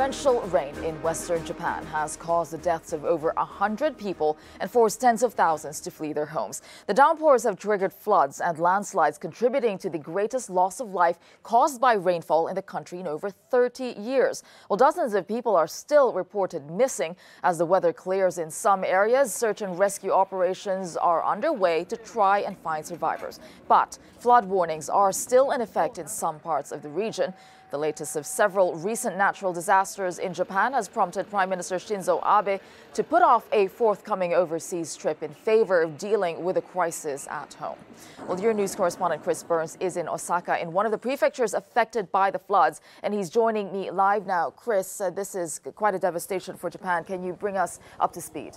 Torrential rain in western Japan has caused the deaths of over 100 people and forced tens of thousands to flee their homes. The downpours have triggered floods and landslides, contributing to the greatest loss of life caused by rainfall in the country in over 30 years. Well, dozens of people are still reported missing. As the weather clears in some areas, search and rescue operations are underway to try and find survivors. But flood warnings are still in effect in some parts of the region. The latest of several recent natural disasters in Japan has prompted Prime Minister Shinzo Abe to put off a forthcoming overseas trip in favor of dealing with the crisis at home. Well, your news correspondent Chris Burns is in Osaka, in one of the prefectures affected by the floods, and he's joining me live now. Chris, this is quite a devastation for Japan. Can you bring us up to speed?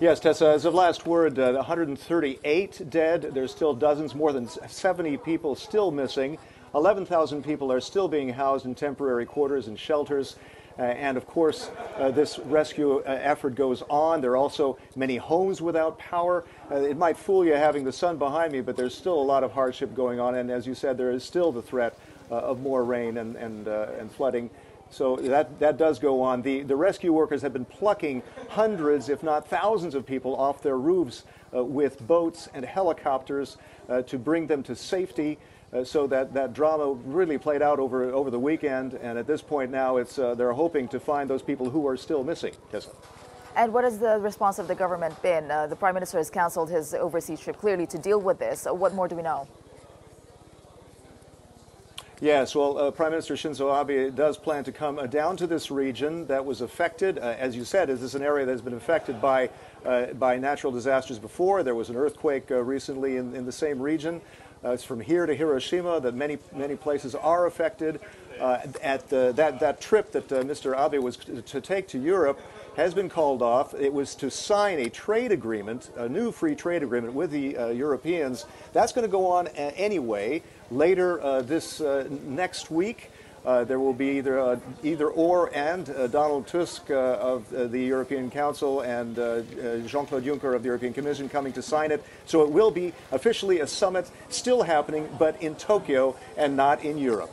Yes, Tessa, as of last word, 138 dead. There's still dozens, more than 70 people still missing. 11,000 people are still being housed in temporary quarters and shelters. And of course, this rescue effort goes on. There are also many homes without power. It might fool you having the sun behind me, but there's still a lot of hardship going on. And as you said, there is still the threat of more rain and flooding. So that does go on. The rescue workers have been plucking hundreds, if not thousands of people off their roofs with boats and helicopters to bring them to safety. So that drama really played out over the weekend. And at this point now, they're hoping to find those people who are still missing. Yes. And what has the response of the government been? The Prime Minister has canceled his overseas trip clearly to deal with this. What more do we know? Yes, well, Prime Minister Shinzo Abe does plan to come down to this region that was affected. As you said, this is an area that has been affected by natural disasters before. There was an earthquake recently in the same region. It's from here to Hiroshima that many places are affected. That trip that Mr. Abe was to take to Europe has been called off. It was to sign a trade agreement, a new free trade agreement with the Europeans. That's going to go on anyway. Later this next week, there will be either or and Donald Tusk of the European Council and Jean-Claude Juncker of the European Commission coming to sign it. So it will be officially a summit still happening, but in Tokyo and not in Europe.